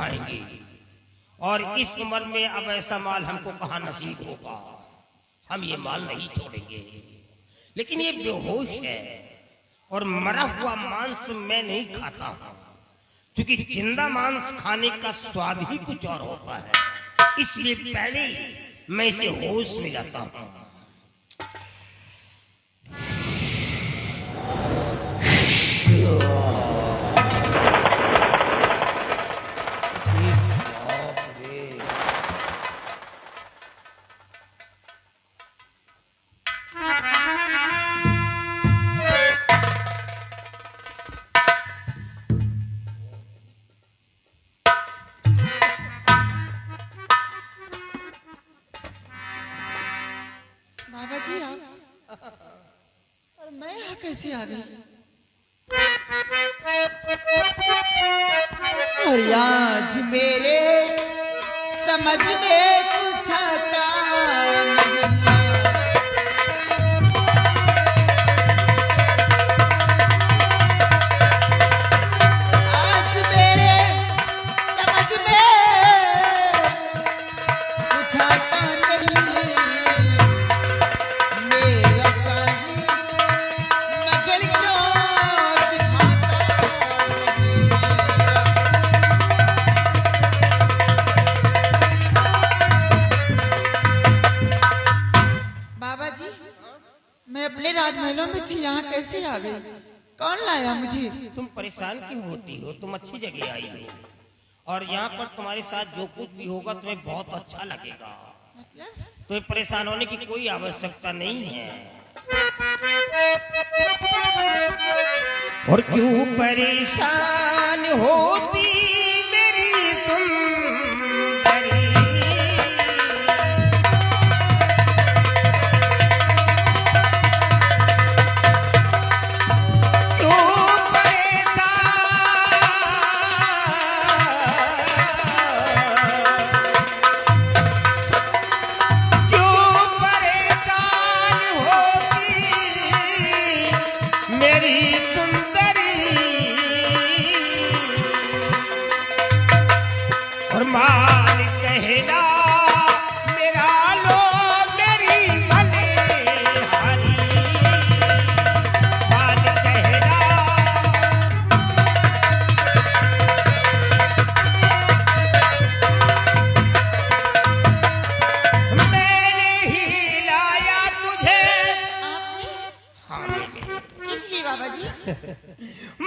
खाएंगे, और इस उम्र में अब ऐसा माल हमको कहाँ नसीब होगा। हम ये माल नहीं छोड़ेंगे। लेकिन ये बेहोश है और मरा हुआ मांस मैं नहीं खाता हूँ, क्योंकि जिंदा मांस खाने का स्वाद ही कुछ और होता है। इसलिए पहले मैं इसे होश में लाता हूँ। बाबा जी आप, और मैं यहाँ कैसे आ गई? और आज मेरे समझ में कुछ आता नहीं। आज मेरे समझ में कुछ आता नहीं। मेरा साही नजर क्यों दिखाता नहीं। बाबा जी, मैं अपने राजमहलों में थी, यहाँ कैसे आ गई? कौन लाया मुझे? तुम परेशान क्यों होती हो? तुम अच्छी जगह आई हो, और यहाँ पर तुम्हारे साथ जो कुछ भी होगा तुम्हें बहुत अच्छा लगेगा। मतलब? तुम्हें परेशान होने की कोई आवश्यकता नहीं है। और क्यों परेशान होती मेरी सुंदरी?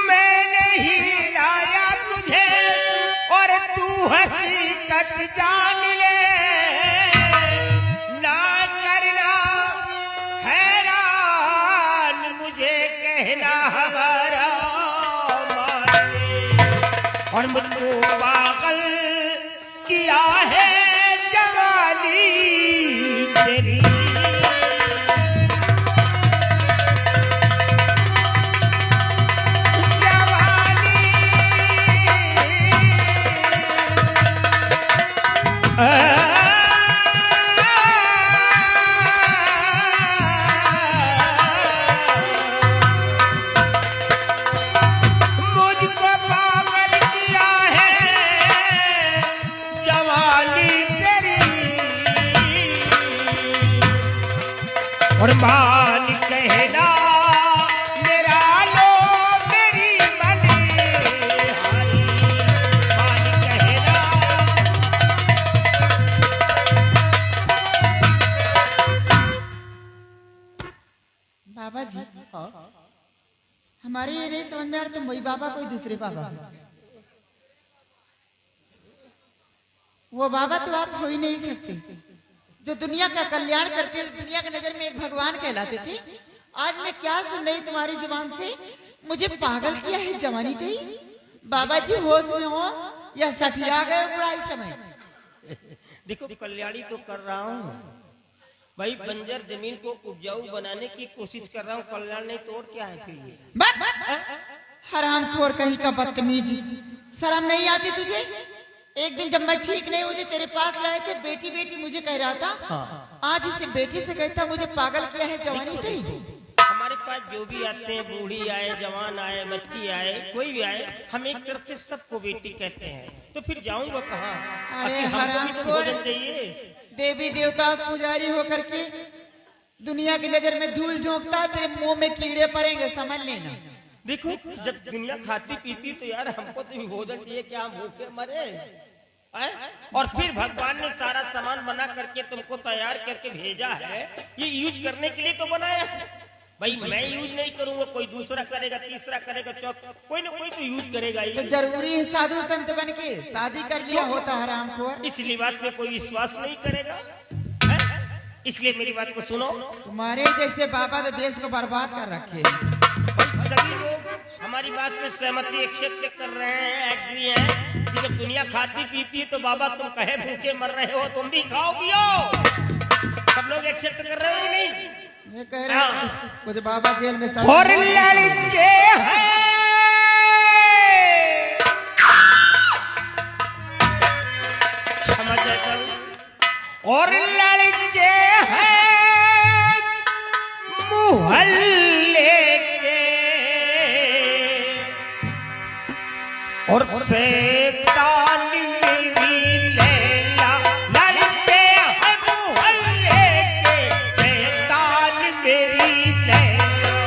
मैंने ही लाया तुझे, और तू हकीकत जान ले। ना करना हैरान, मुझे कहना हमारा मान ले। और मुझको पागल किया है जवानी तेरी। मुझको पागल किया है जवानी तेरी, और मान कहना मेरा लो मेरी बलिहारी। मान कहना। बाबा जी, हमारे ये नहीं समझ में आ रहा, तुम वही बाबा कोई दूसरे बाबा? वो बाबा तो आप हो ही नहीं सकते जो दुनिया का कल्याण करते, दुनिया की नजर में एक भगवान कहलाते थे। आज मैं क्या सुन रही तुम्हारी जुबान से? मुझे पागल किया है जवानी तेरी। बाबा जी होश में हो या सठिया गए बुढ़ाई समय? देखो, कल्याणी तो कर रहा हूँ भाई, बंजर जमीन को उपजाऊ बनाने की कोशिश कर रहा हूँ। कल्याण नहीं तो और क्या है फिर ये? हरामखोर कहीं का बदतमीज, शर्म नहीं आती तुझे? एक दिन जब मैं ठीक नहीं मुझे तेरे पास लाए थे, बेटी बेटी मुझे कह रहा था। हाँ। आज इसे बेटी से कहता मुझे पागल किया है जवानी तेरी। हमारे पास जो भी आते हैं, बूढ़ी आए, जवान आए, बच्ची आए, कोई भी आए, हम एक तरफ से सबको बेटी कहते हैं। तो फिर जाऊंगा कहाँ? अरे हमको भी तो हरामखोर, भोजन चाहिए। देवी देवता पुजारी होकर के दुनिया की नजर में धूल झोंकता, तेरे मुंह में कीड़े पड़ेंगे, समझ लेना। देखो, जब दुनिया खाती पीती तो यार हमको तो भोजन चाहिए, क्या हम भूखे मरे? और फिर भगवान ने सारा सामान बना करके तुमको तैयार करके भेजा है, ये यूज करने के लिए तो बनाया है। भाई मैं यूज नहीं करूंगा, कोई दूसरा करेगा, तीसरा करेगा, चौथा कोई ना कोई तो यूज करेगा तो ही। जरूरी है साधु संत बन के शादी कर लिया होता हरामखोर। इसलिए बात में कोई विश्वास नहीं करेगा, इसलिए मेरी बात को सुनो। तुम्हारे जैसे बाबा तो देश को बर्बाद कर रखे। भाई सभी लोग हमारी बात से सहमति एक्सेप्ट कर रहे हैं, एग्री हैं कि जब दुनिया खाती पीती है तो बाबा तुम कहे भूखे मर रहे हो, तुम भी खाओ पियो। सब लोग एक्सेप्ट कर रहे हो कि नहीं? ये कह रहे हैं कुछ बाबा जेल में और लड़के हैं क्षमा चाहता हूं, और लड़के हैं मोहल्ले के, और शैतान मेरी लैला, लड़के हैं मोहल्ले के, शैतान मेरी लैला।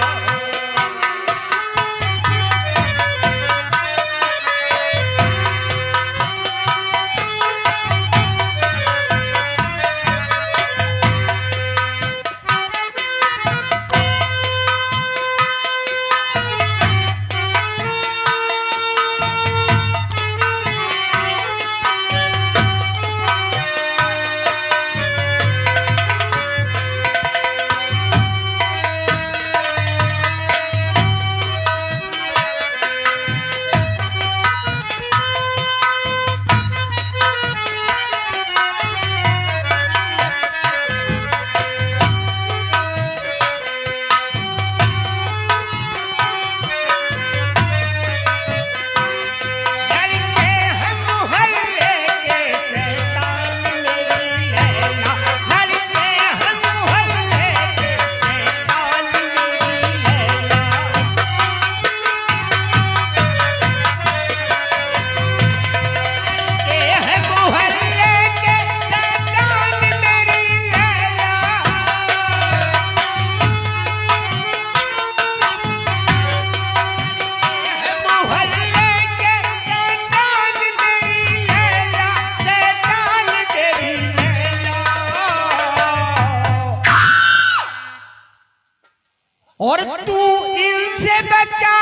और तू इनसे बचा,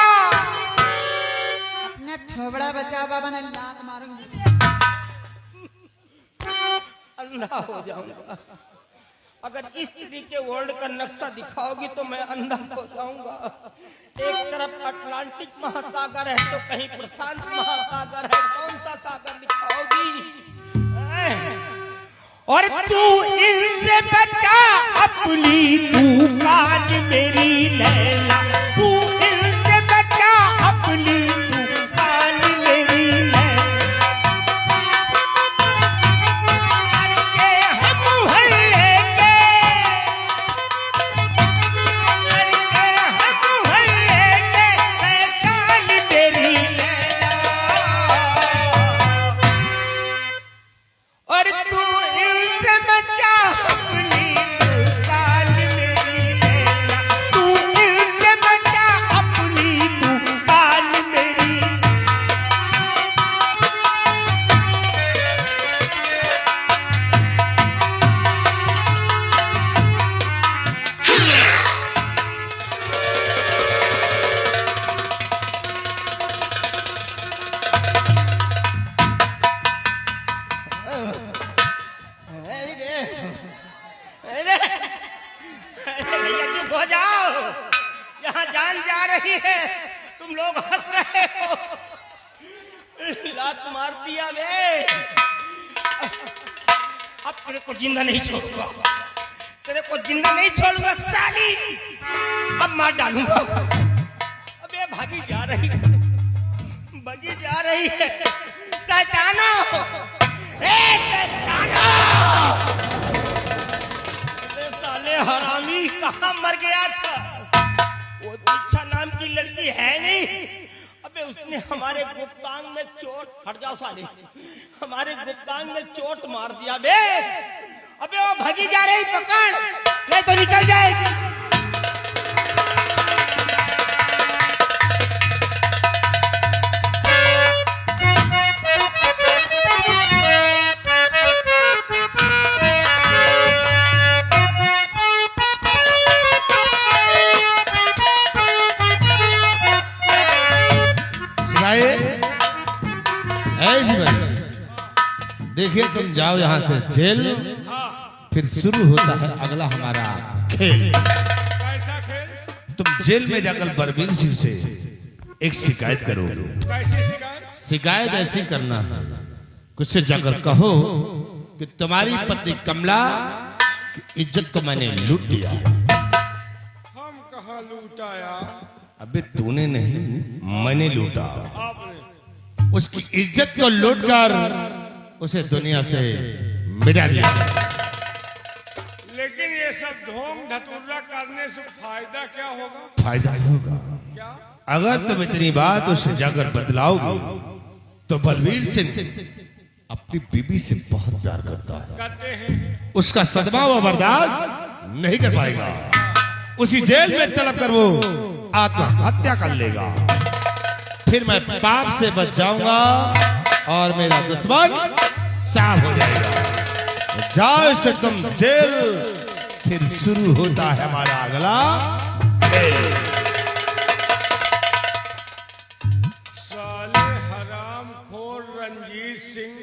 अपना थोबड़ा बचा, बाबा ने लात मारूंगी। अंधा हो जाऊंगा। अगर इस तरीके वर्ल्ड का नक्शा दिखाओगी तो मैं अंधा हो जाऊंगा। एक तरफ अटलांटिक महासागर है तो कहीं प्रशांत महासागर है, कौन सा सागर दिखाओगी? और तू इनसे बचा अपनी दुकान मेरी लैला, तू इनसे बचा अपनी दुकान मेरी लैला। लड़के हैं मोहल्ले के, लड़के हैं मोहल्ले के, शैतान मेरी लैला। और तू इनसे बचा अपनी दुकान मेरी लैला, तू इनसे बचा अपनी दुकान मेरी। भैया चुप हो जाओ, यहाँ जान जा रही है, तुम लोग हंस रहे हो। लात मार दिया बे, अब तेरे को जिंदा नहीं छोड़ूंगा, तेरे को जिंदा नहीं छोड़ूंगा साली, अब मार डालूंगा। अबे भागी जा रही है, भागी जा रही है। शैतानो, ए शैतानो, अरे साले हरामी कहाँ मर गया था? है नहीं। अबे उसने हमारे गुप्तांग में चोट, हट जाओ साले, हमारे गुप्तांग में चोट मार दिया बे। अबे वो भागी जा रही, पकड़ नहीं तो निकल जाएगी। ऐसी बात देखिए, तुम जाओ यहाँ से जेल, फिर शुरू होता है अगला हमारा खेल। कैसा खेल? तुम जेल में जाकर बलबीर सिंह से एक शिकायत करोगे। कैसे शिकायत? शिकायत ऐसी करना है, कुछ से जाकर कहो कि तुम्हारी पत्नी कमला की इज्जत को मैंने लूट लिया। हम कहाँ लूटाया? अबे तूने नहीं, मैंने लूटा। आपने? उसकी इज्जत को लूटकर उसे दुनिया से मिटा दिया। लेकिन ये सब ढोंग धतूरा करने से फायदा क्या होगा? फायदा ही होगा। क्या? अगर तुम इतनी बात उसे जाकर बतलाओगे तो बलबीर सिंह अपनी बीबी से बहुत प्यार करता है, करते हैं। उसका सदमा वो बर्दाश्त नहीं कर पाएगा। उसी जेल में तड़प कर वो आत्महत्या कर लेगा। फिर मैं पाप से बच जाऊंगा और मेरा दुश्मन साफ हो जाएगा। जाओ इसे तुम जेल, फिर शुरू होता है हमारा अगला खेल। साले हराम खोर रंजीत सिंह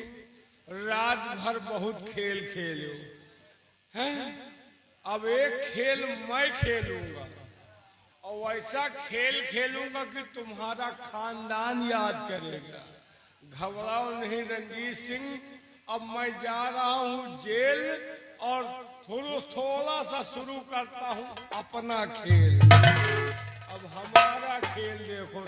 रात भर बहुत खेल खेले हैं। अब एक खेल मैं खेलूंगा और वैसा खेल खेलूंगा कि तुम्हारा खानदान याद करेगा। घबराओ नहीं रंजीत सिंह, अब मैं जा रहा हूँ जेल और थोड़ा सा शुरू करता हूँ अपना खेल। अब हमारा खेल देखो।